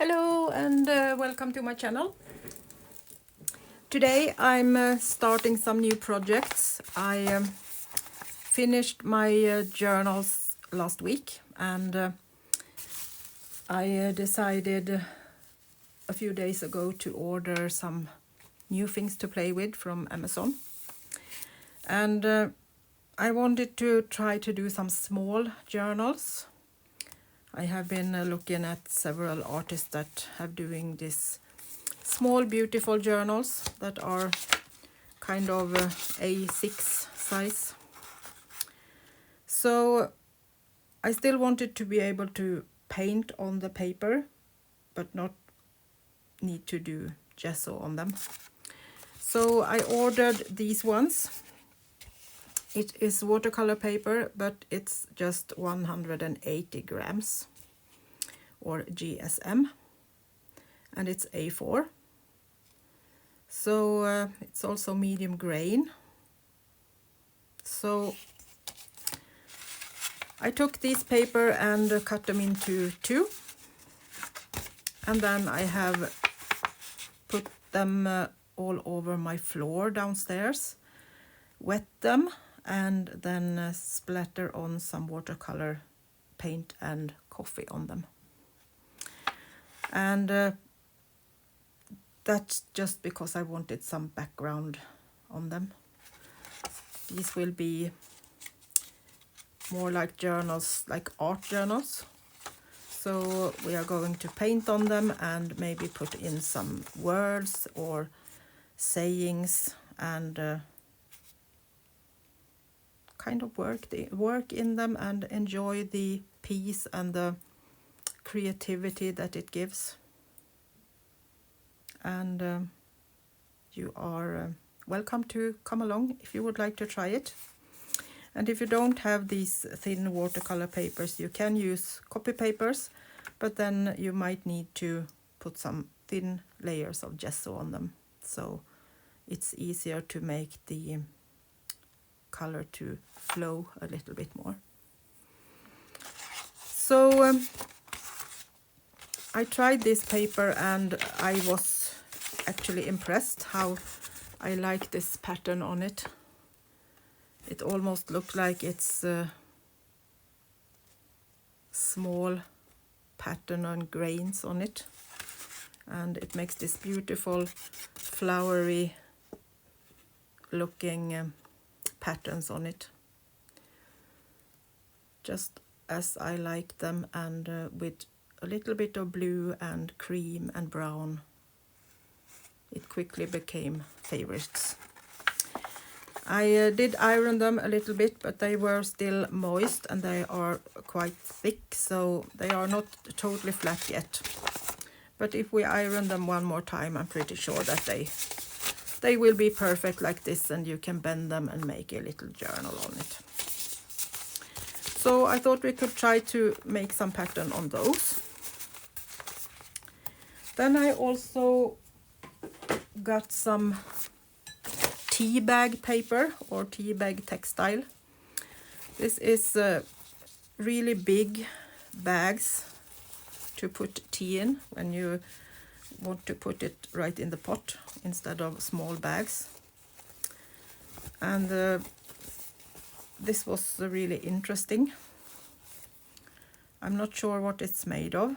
Hello and welcome to my channel. Today I'm starting some new projects. I finished my journals last week and I decided a few days ago to order some new things to play with from Amazon. And I wanted to try to do some small journals. I have been looking at several artists that have doing this small beautiful journals that are kind of A6 size. So I still wanted to be able to paint on the paper but not need to do gesso on them. So I ordered these ones. It is watercolor paper, but it's just 180 grams or GSM, and it's A4. So it's also medium grain. So I took this paper and cut them into two, and then I have put them all over my floor downstairs, wet them, and then splatter on some watercolor paint and coffee on them. And that's just because I wanted some background on them. These will be more like journals, like art journals. So we are going to paint on them and maybe put in some words or sayings and kind of work in them and enjoy the peace and the creativity that it gives. And you are welcome to come along if you would like to try it. And if you don't have these thin watercolor papers, you can use copy papers, but then you might need to put some thin layers of gesso on them, so it's easier to make the color to flow a little bit more. So I tried this paper and I was actually impressed how I like this pattern on it. It almost looks like it's a small pattern and grains on it, and it makes this beautiful flowery looking patterns on it, just as I like them, and with a little bit of blue and cream and brown. It quickly became favorites. I did iron them a little bit, but they were still moist and they are quite thick, so they are not totally flat yet. But if we iron them one more time, I'm pretty sure that they will be perfect like this, and you can bend them and make a little journal on it. So I thought we could try to make some pattern on those. Then I also got some tea bag paper or tea bag textile. This is really big bags to put tea in when you want to put it right in the pot instead of small bags. And this was really interesting. I'm not sure what it's made of,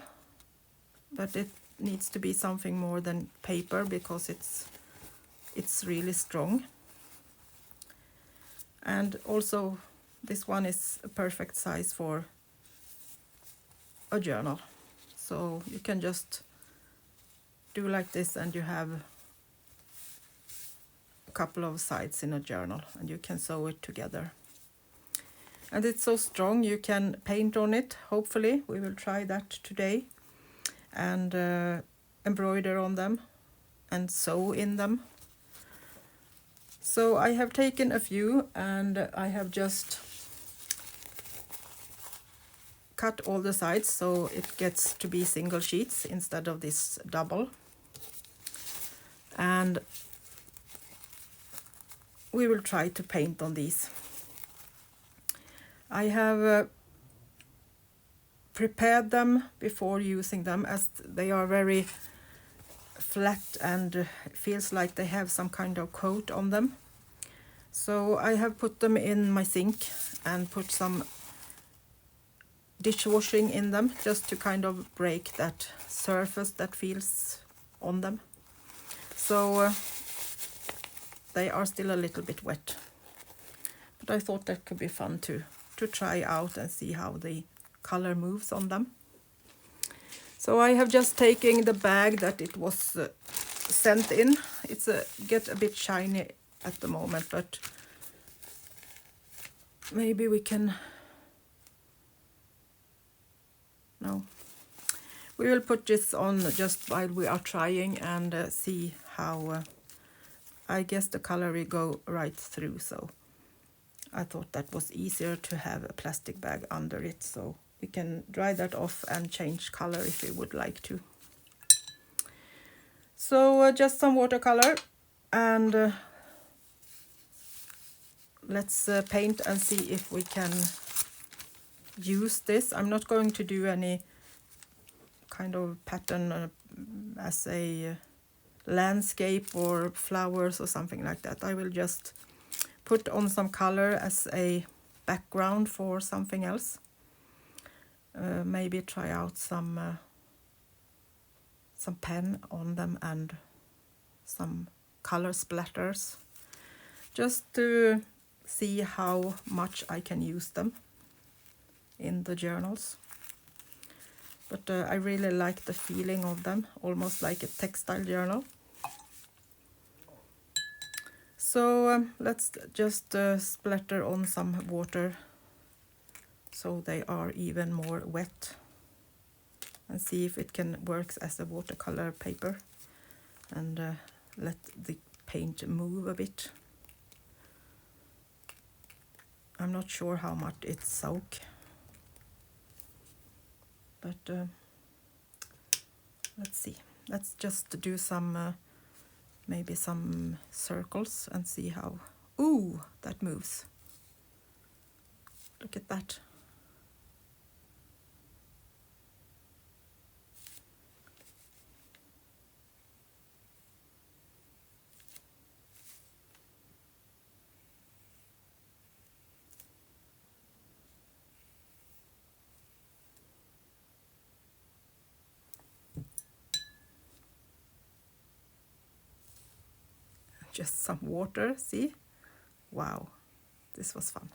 but it needs to be something more than paper because it's really strong. And also this one is a perfect size for a journal, so you can just do like this and you have a couple of sides in a journal and you can sew it together. And it's so strong you can paint on it. Hopefully we will try that today and embroider on them and sew in them. So I have taken a few and I have just cut all the sides so it gets to be single sheets instead of this double. And we will try to paint on these. I have prepared them before using them, as they are very flat and feels like they have some kind of coat on them. So I have put them in my sink and put some dishwashing in them, just to kind of break that surface that feels on them. So they are still a little bit wet, but I thought that could be fun to try out and see how the color moves on them. So I have just taken the bag that it was sent in. It's get a bit shiny at the moment, but maybe we can... No. We will put this on just while we are trying and see how... I guess the color will go right through, so I thought that was easier to have a plastic bag under it, so we can dry that off and change color if we would like to. So just some watercolor, and let's paint and see if we can use this. I'm not going to do any kind of pattern as a landscape or flowers or something like that. I will just put on some color as a background for something else. Maybe try out some pen on them and some color splatters, just to see how much I can use them in the journals. But I really like the feeling of them, almost like a textile journal. So let's just splatter on some water so they are even more wet, and see if it can work as a watercolor paper, and let the paint move a bit. I'm not sure how much it soaks, but let's see. Let's just do some maybe some circles and see how... Ooh, that moves. Look at that. Just some water, see? Wow, this was fun.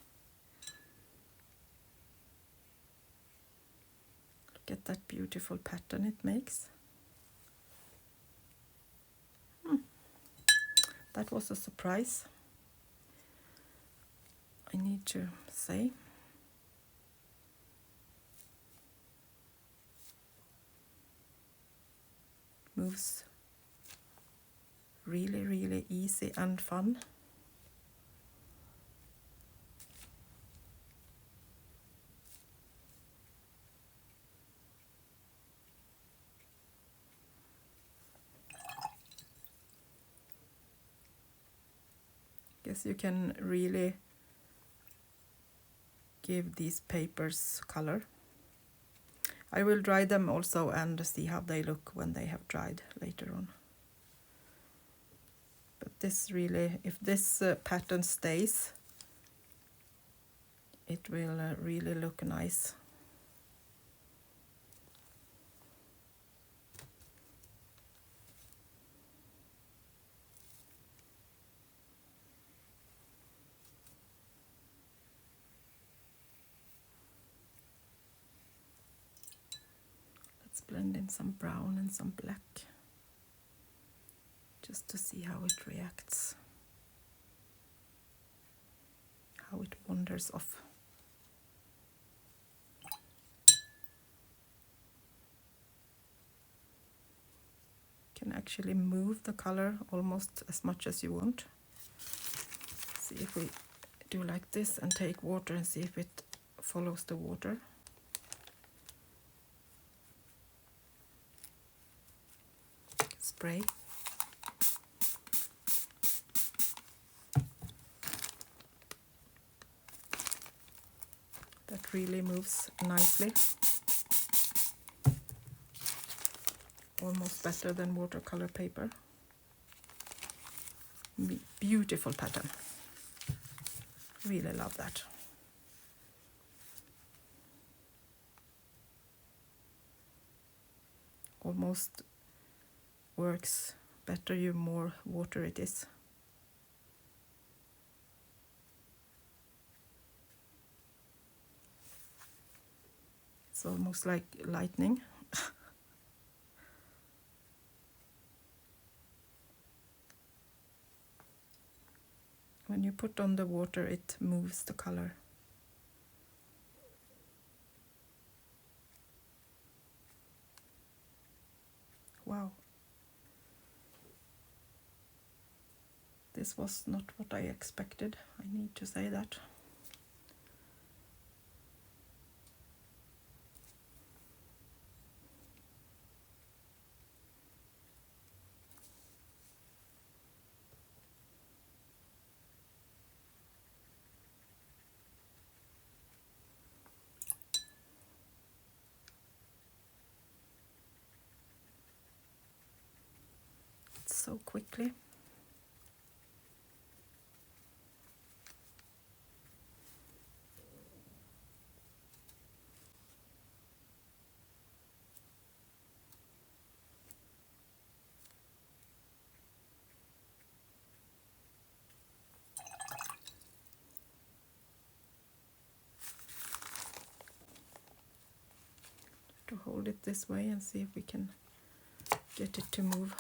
Look at that beautiful pattern it makes. That was a surprise, I need to say. Moves really, really easy and fun. Guess you can really give these papers color. I will dry them also and see how they look when they have dried later on. But this really, if this pattern stays, it will really look nice. Let's blend in some brown and some black, just to see how it reacts, how it wanders off. You can actually move the color almost as much as you want. See if we do like this and take water and see if it follows the water. Spray. That really moves nicely. almost better than watercolor paper. Beautiful pattern. Really love that. Almost works better the more water it is. It's almost like lightning. When you put on the water, it moves the color. Wow. This was not what I expected, I need to say that. So quickly. To hold it this way and see if we can get it to move.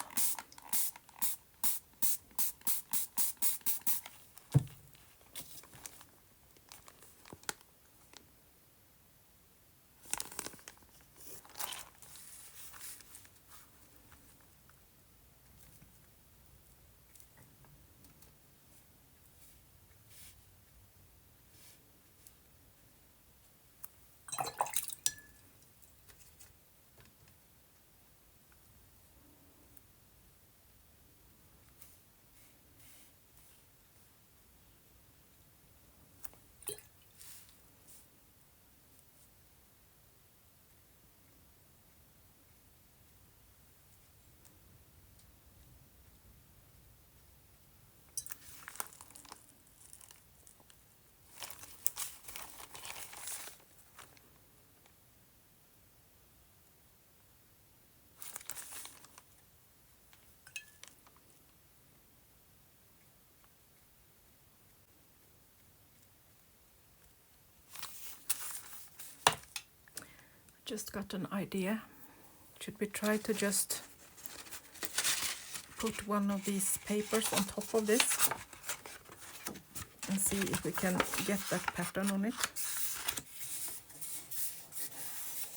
Just got an idea. Should we try to just put one of these papers on top of this and see if we can get that pattern on it?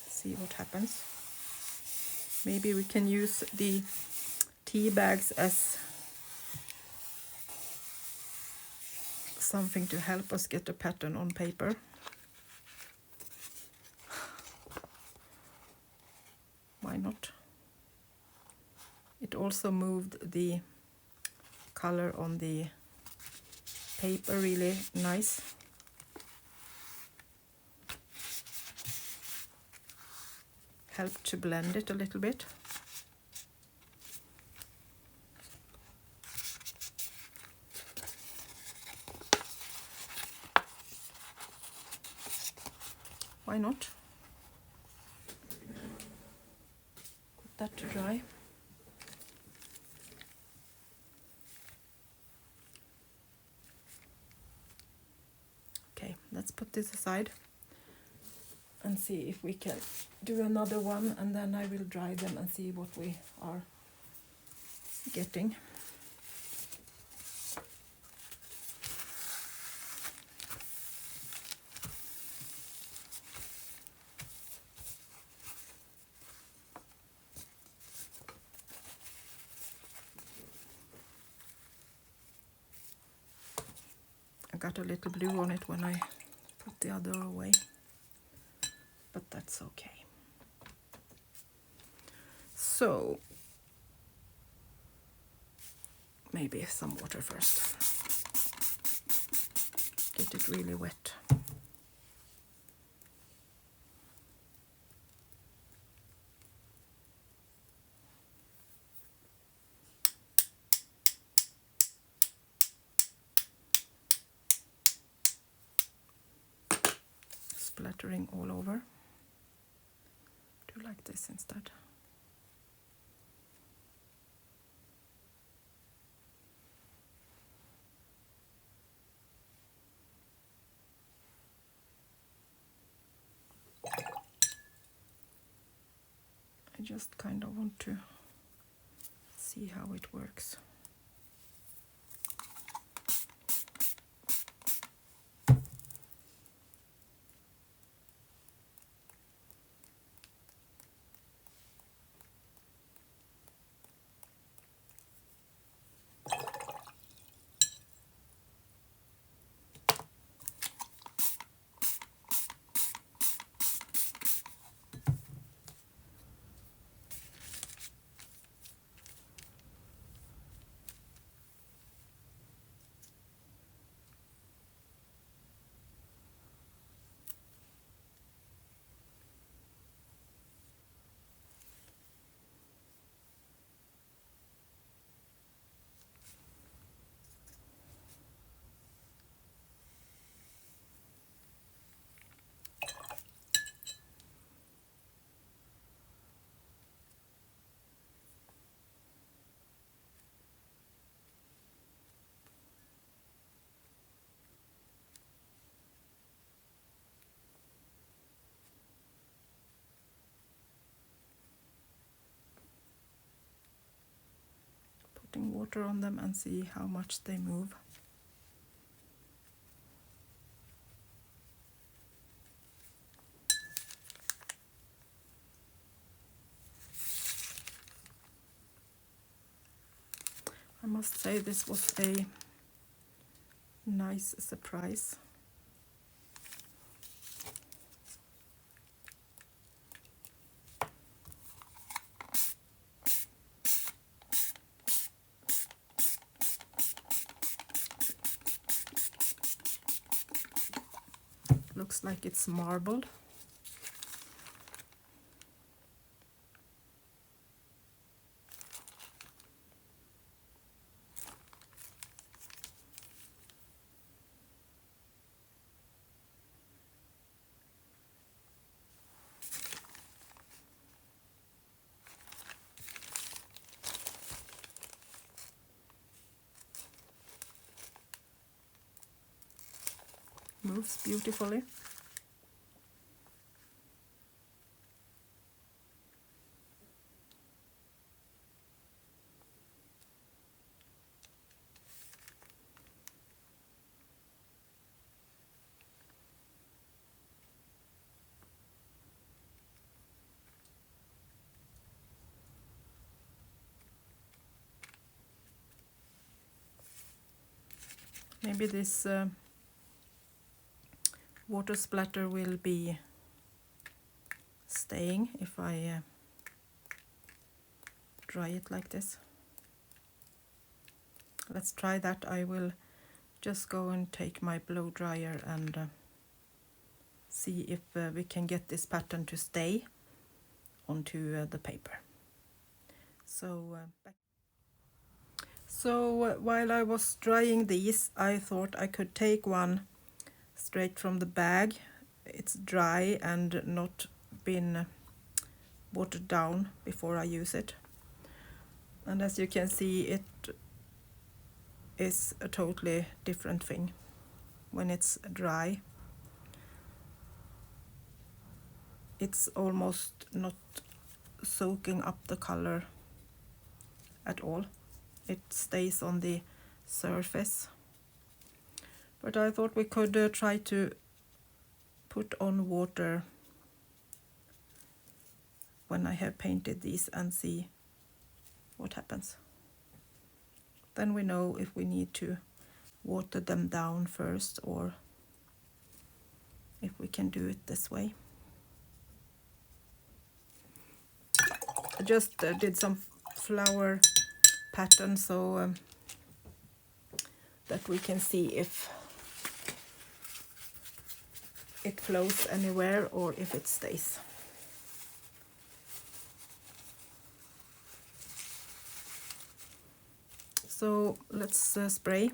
See what happens. Maybe we can use the tea bags as something to help us get a pattern on paper. Why not? It also moved the color on the paper really nice. Helped to blend it a little bit. Why not? Put that to dry. Okay, let's put this aside and see if we can do another one, and then I will dry them and see what we are getting. I got a little blue on it when I put the other away, but that's okay. So maybe some water first. Get it really wet. splattering all over. Do like this instead. I just kind of want to see how it works. Putting water on them and see how much they move. I must say this was a nice surprise. Looks like it's marbled. Moves beautifully. Maybe this water splatter will be staying if I dry it like this. Let's try that. I will just go and take my blow dryer and see if we can get this pattern to stay onto the paper. So while I was drying these, I thought I could take one straight from the bag. It's dry and not been watered down before I use it. And as you can see, it is a totally different thing when it's dry. It's almost not soaking up the color at all. It stays on the surface. But I thought we could try to put on water when I have painted these and see what happens. Then we know if we need to water them down first or if we can do it this way. I just did some flower pattern so that we can see if it flows anywhere or if it stays. So let's spray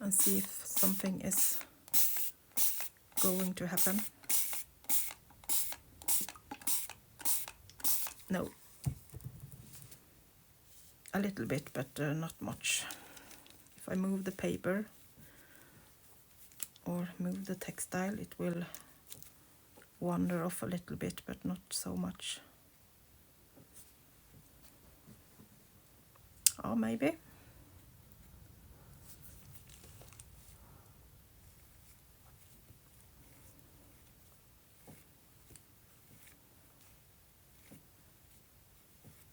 and see if something is going to happen. No, a little bit, but not much. If I move the paper or move the textile, it will wander off a little bit, but not so much. Or maybe.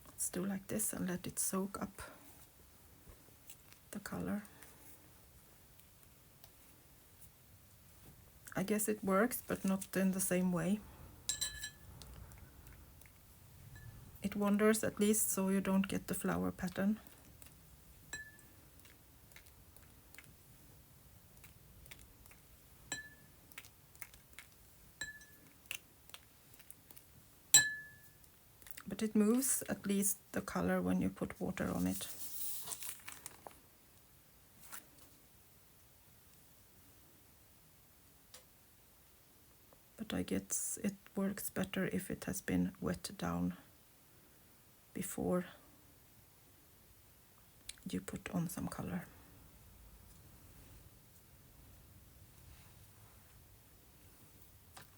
Let's do like this and let it soak up the color. I guess it works, but not in the same way. It wanders at least, so you don't get the flower pattern. But it moves at least the color when you put water on it. But I guess it works better if it has been wet down before you put on some color.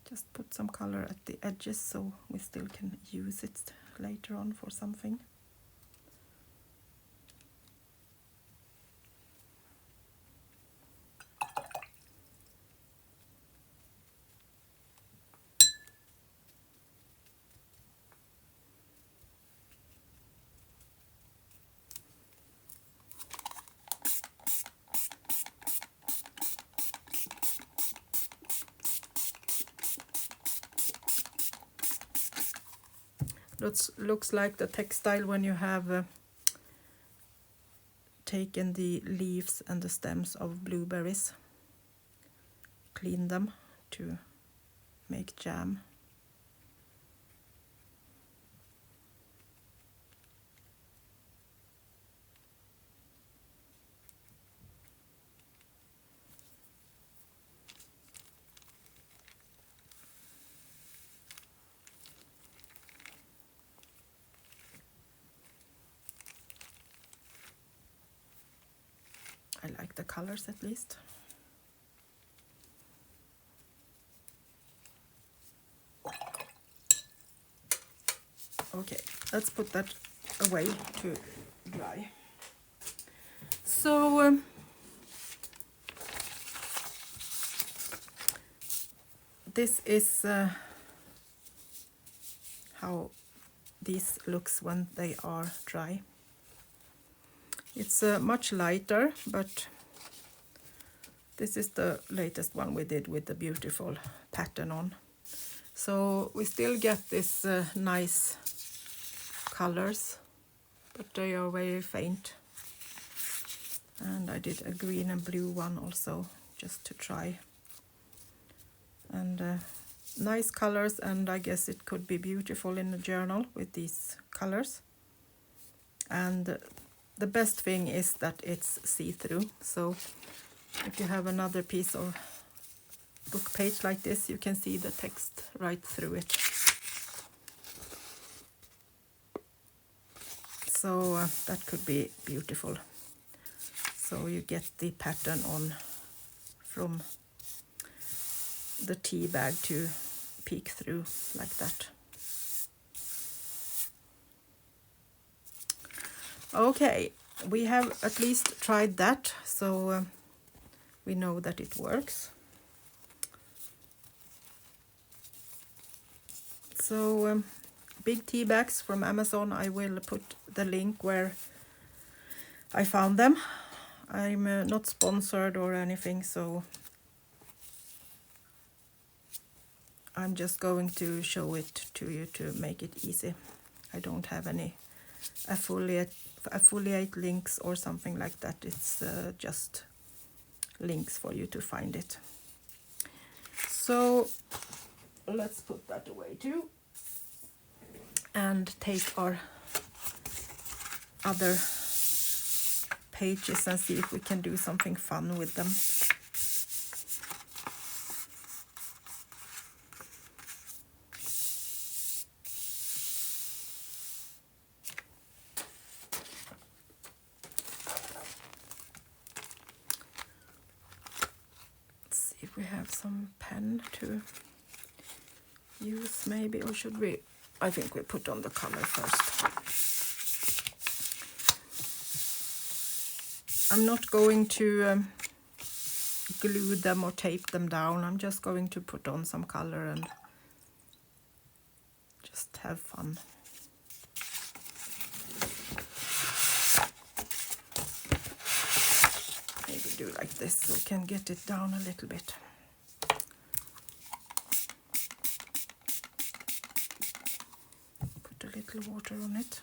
Just put some color at the edges so we still can use it later on for something. Looks like the textile when you have taken the leaves and the stems of blueberries, clean them to make jam. I like the colors at least. Okay, let's put that away to dry. So this is how this looks when they are dry. It's much lighter, but this is the latest one we did with the beautiful pattern on. So we still get this nice colors, but they are very faint. And I did a green and blue one also, just to try. And nice colors, and I guess it could be beautiful in a journal with these colors. And the best thing is that it's see-through, so if you have another piece of book page like this, you can see the text right through it. So that could be beautiful. So you get the pattern on from the tea bag to peek through like that. Okay, we have at least tried that, so we know that it works. So big tea bags from Amazon, I will put the link where I found them. I'm not sponsored or anything, so I'm just going to show it to you to make it easy. I don't have any affiliate links or something like that. It's just links for you to find it. So let's put that away too and take our other pages and see if we can do something fun with them. have some pen to use maybe, or should we? I think we put on the color first. I'm not going to glue them or tape them down. I'm just going to put on some color and just have fun. Maybe do like this so we can get it down a little bit. Put a little water on it.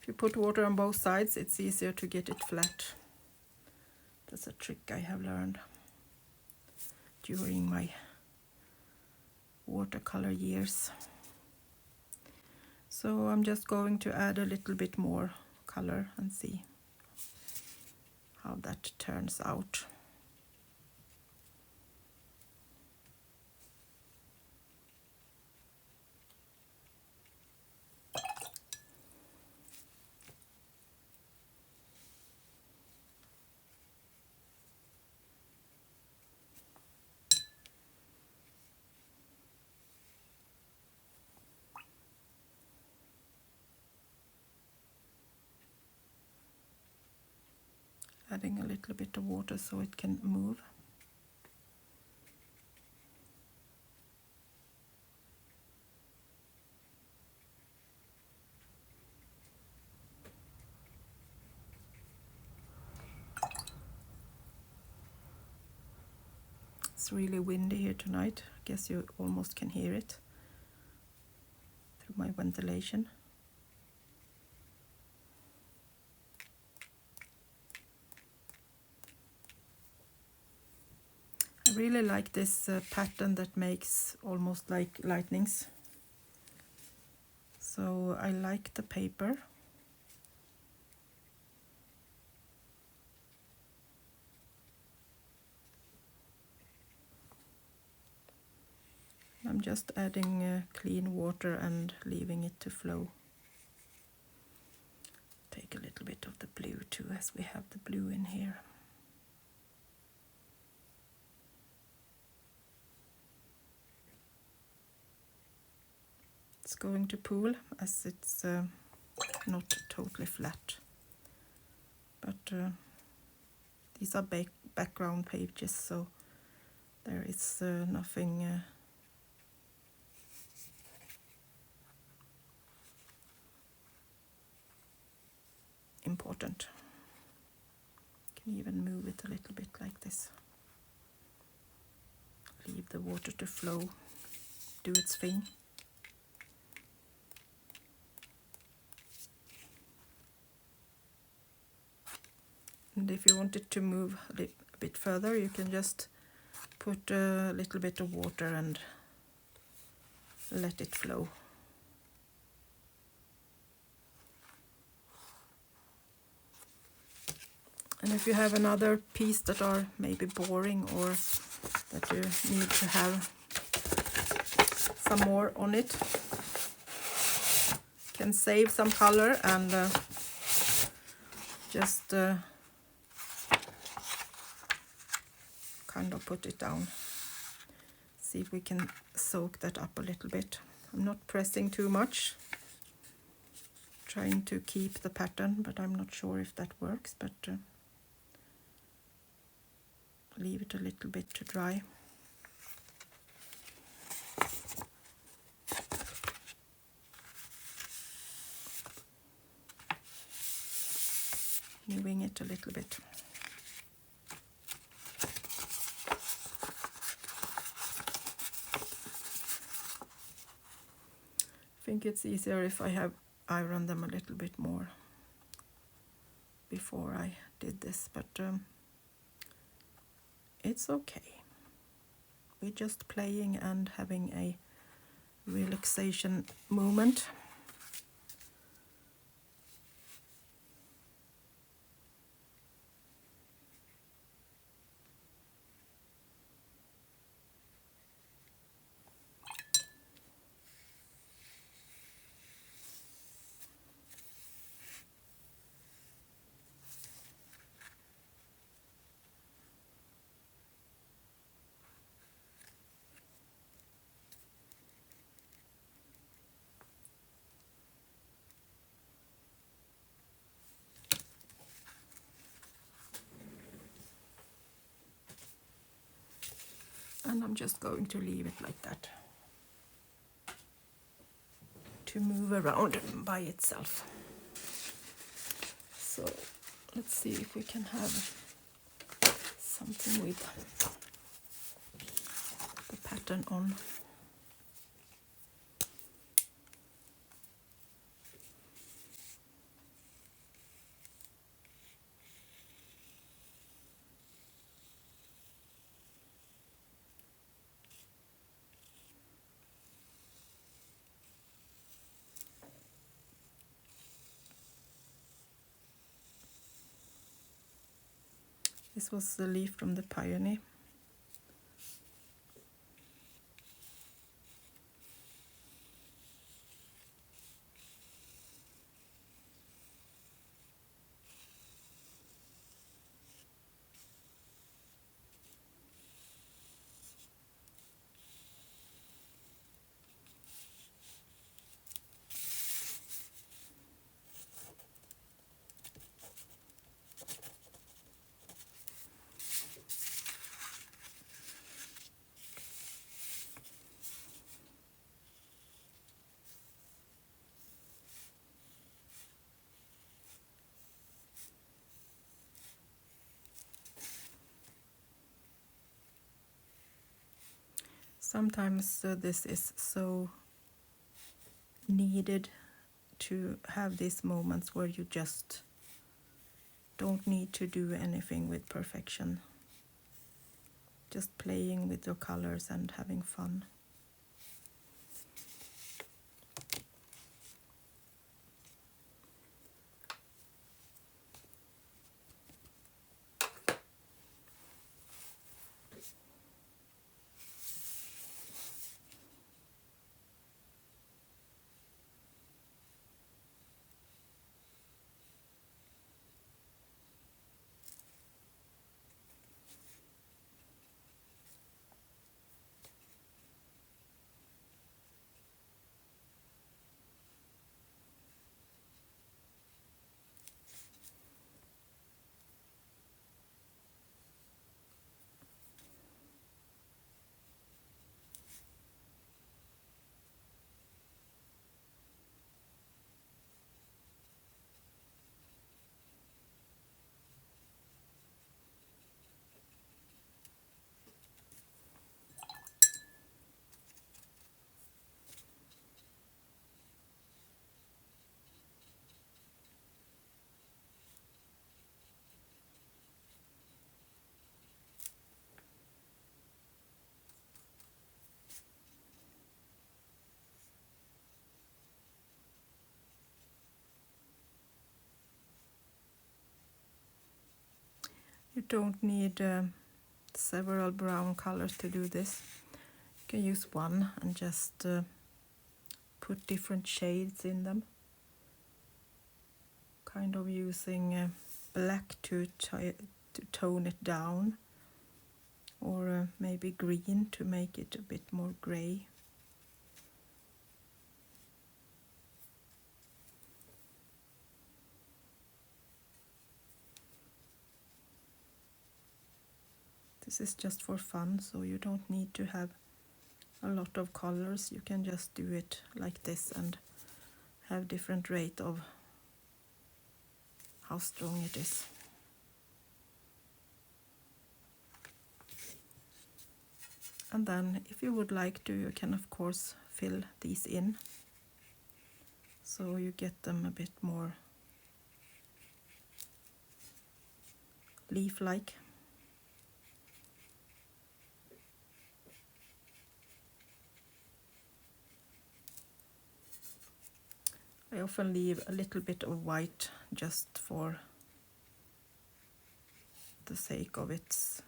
If you put water on both sides, it's easier to get it flat. That's a trick I have learned during my watercolor years. So I'm just going to add a little bit more color and see how that turns out. Adding a little bit of water so it can move. It's really windy here tonight. I guess you almost can hear it through my ventilation. I really like this pattern that makes almost like lightnings. So I like the paper. I'm just adding clean water and leaving it to flow. Take a little bit of the blue too, as we have the blue in here. It's going to pool as it's not totally flat, but these are background pages, so there is nothing important. Can even move it a little bit like this. Leave the water to flow, do its thing. And if you want it to move a bit further, you can just put a little bit of water and let it flow. And if you have another piece that are maybe boring or that you need to have some more on it, you can save some color and just kind of put it down. See if we can soak that up a little bit. I'm not pressing too much, trying to keep the pattern, but I'm not sure if that works, but leave it a little bit to dry. Moving it a little bit. I think it's easier if I have ironed them a little bit more before I did this, but it's okay. We're just playing and having a relaxation moment. and I'm just going to leave it like that to move around by itself. So let's see if we can have something with the pattern on. This was the leaf from the peony. Sometimes this is so needed to have these moments where you just don't need to do anything with perfection. Just playing with your colors and having fun. You don't need several brown colors to do this. You can use one and just put different shades in them. Kind of using black to tone it down, or maybe green to make it a bit more gray. This is just for fun, so you don't need to have a lot of colors. You can just do it like this and have different rate of how strong it is. And then if you would like to, you can of course fill these in, so you get them a bit more leaf-like. I often leave a little bit of white just for the sake of its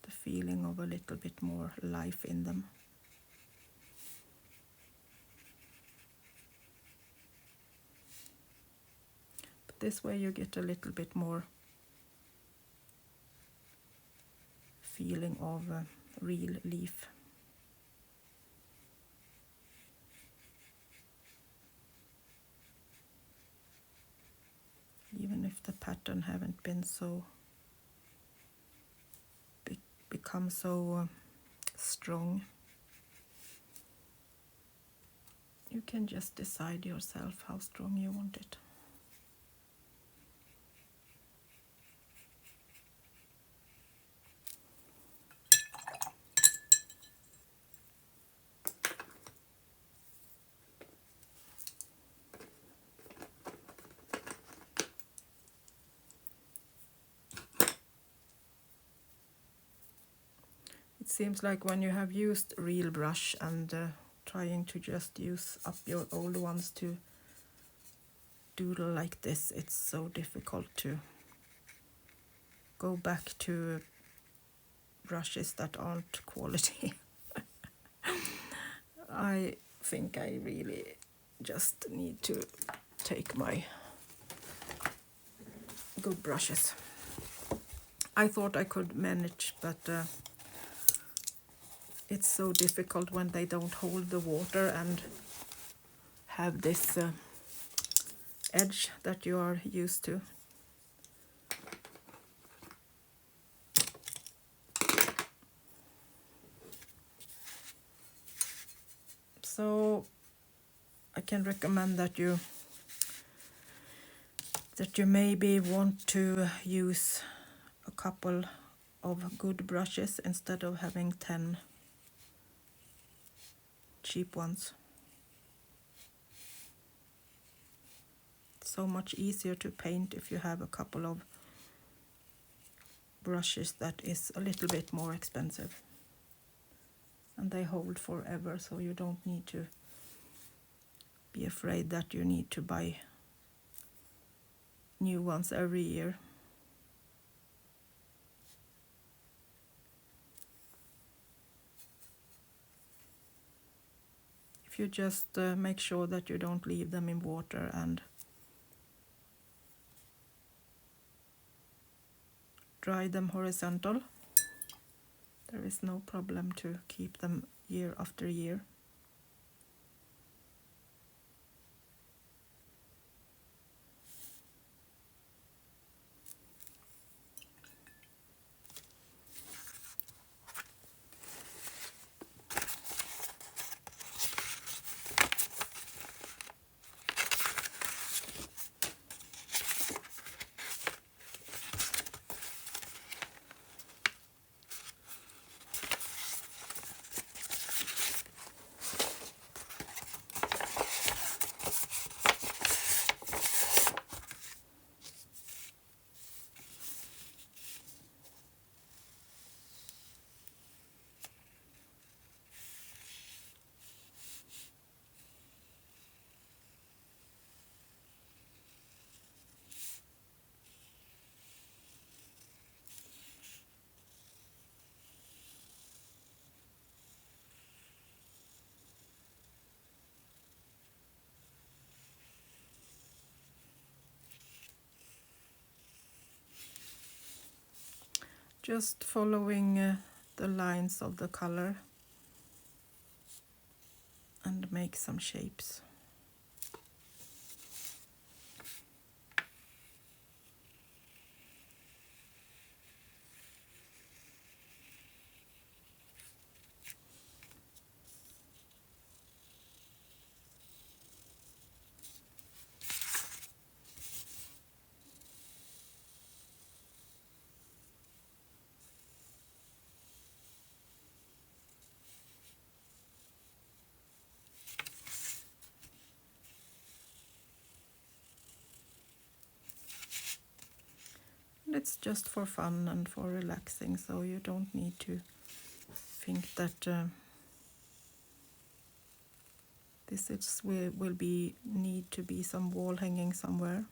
the feeling of a little bit more life in them. But this way you get a little bit more feeling of a real leaf. Even if the pattern haven't been so big. become so strong. You can just decide yourself how strong you want it. It seems like when you have used a real brush and trying to just use up your old ones to doodle like this, it's so difficult to go back to brushes that aren't quality. I think I really just need to take my good brushes. I thought I could manage, but it's so difficult when they don't hold the water and have this edge that you are used to. So I can recommend that you maybe want to use a couple of good brushes instead of having 10 cheap ones. It's so much easier to paint if you have a couple of brushes that is a little bit more expensive. And they hold forever, so you don't need to be afraid that you need to buy new ones every year. If you just make sure that you don't leave them in water and dry them horizontal, there is no problem to keep them year after year. Just following the lines of the color and make some shapes. It's just for fun and for relaxing, so you don't need to think that will need to be some wall hanging somewhere.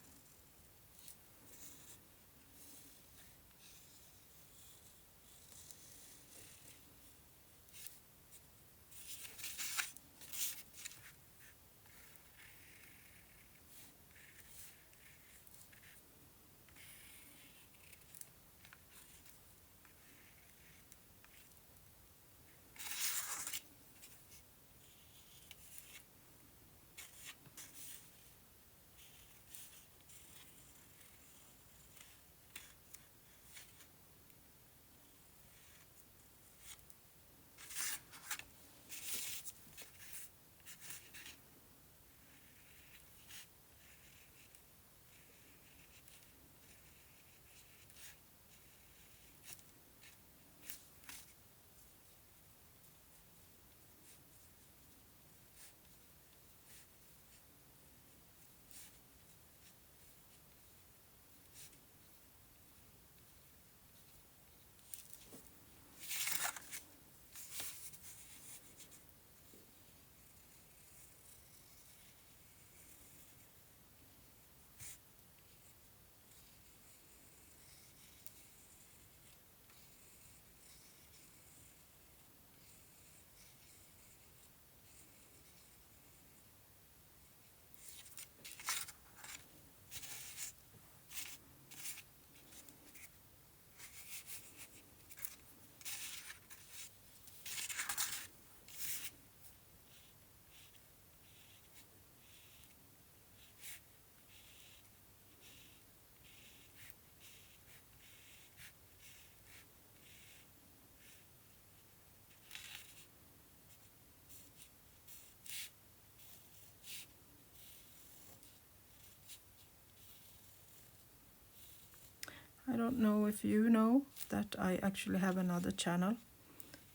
I don't know if you know that I actually have another channel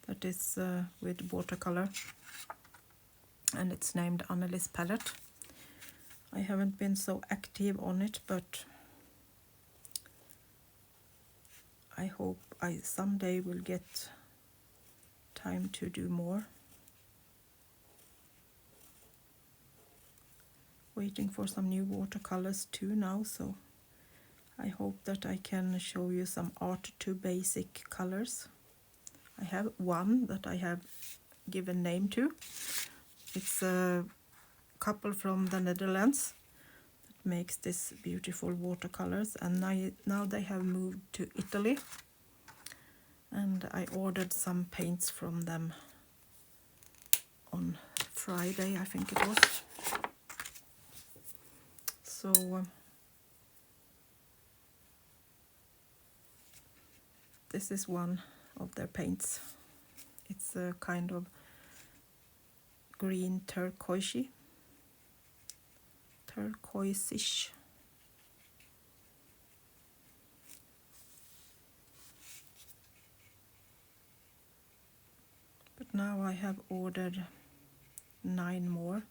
that is with watercolor, and it's named Annelies Palette. I haven't been so active on it, but I hope I someday will get time to do more. Waiting for some new watercolors too now, so I hope that I can show you some art to basic colors. I have one that I have given name to. It's a couple from the Netherlands that makes this beautiful watercolors, and now they have moved to Italy, and I ordered some paints from them on Friday, I think it was. So this is one of their paints. It's a kind of green turquoise-ish. But now I have ordered 9 more.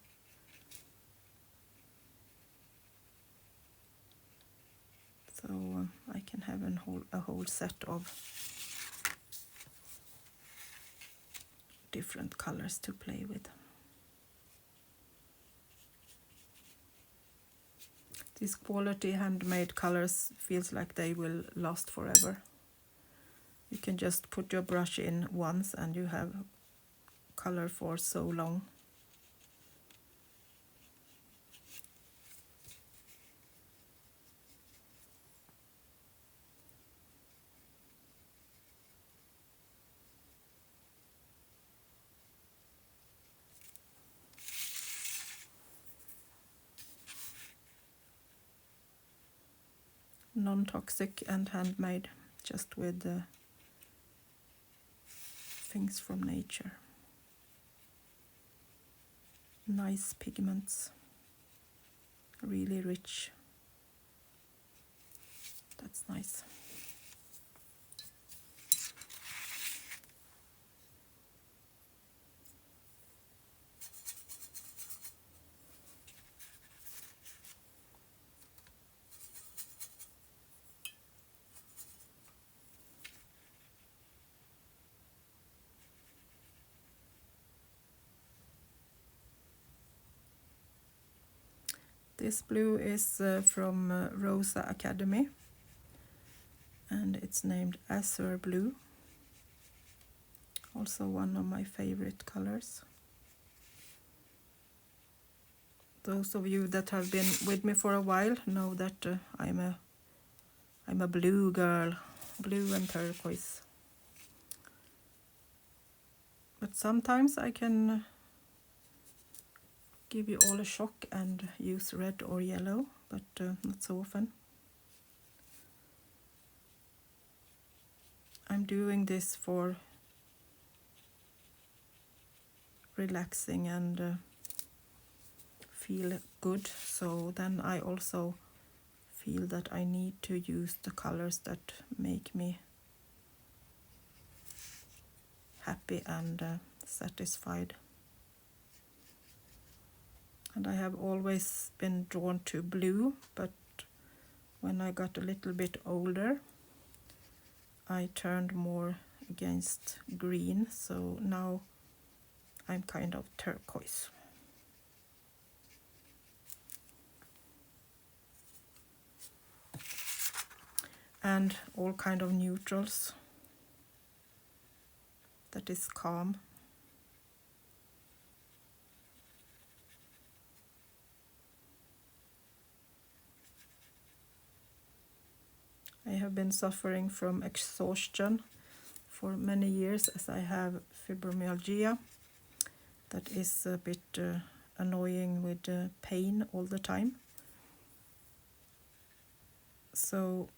So I can have a whole set of different colors to play with. These quality handmade colors feels like they will last forever. You can just put your brush in once and you have color for so long. Non-toxic and handmade, just with things from nature. Nice pigments, really rich. That's nice. This blue is from Rosa Academy, and it's named Azure Blue. Also one of my favorite colors. Those of you that have been with me for a while know that I'm a blue girl, blue and turquoise. But sometimes I can give you all a shock and use red or yellow, but not so often. I'm doing this for relaxing and feel good, so then I also feel that I need to use the colors that make me happy and satisfied. And I have always been drawn to blue, but when I got a little bit older, I turned more against green, so now I'm kind of turquoise. And all kind of neutrals. That is calm. I have been suffering from exhaustion for many years, as I have fibromyalgia. That is a bit annoying with pain all the time. So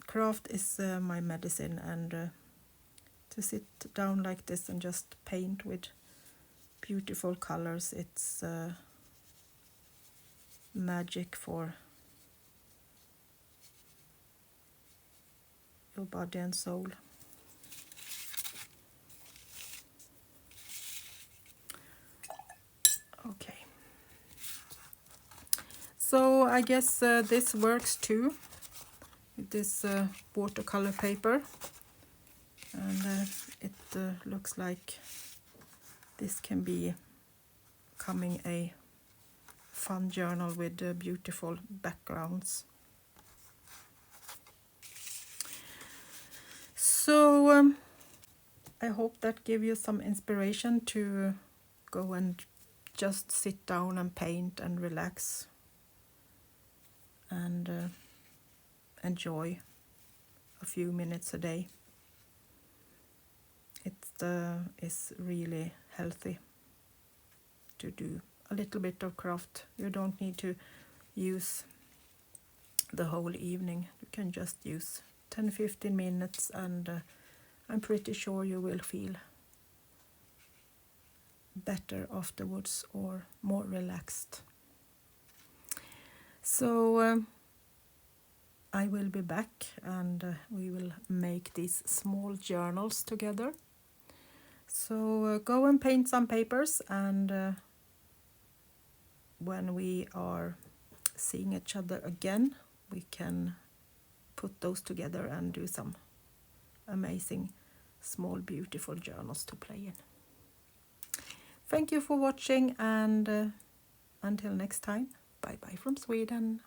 craft is my medicine, and to sit down like this and just paint with beautiful colors, it's magic for your body and soul. Okay. So I guess this works too, with this watercolor paper. And it looks like this can be becoming a fun journal with beautiful backgrounds. So I hope that give you some inspiration to go and just sit down and paint and relax and enjoy a few minutes a day. It is really healthy to do a little bit of craft. You don't need to use the whole evening. You can just use 10-15 minutes, and I'm pretty sure you will feel better afterwards or more relaxed. So I will be back, and we will make these small journals together. So go and paint some papers, and when we are seeing each other again, we can put those together and do some amazing small beautiful journals to play in. Thank you for watching, and until next time, bye bye from Sweden.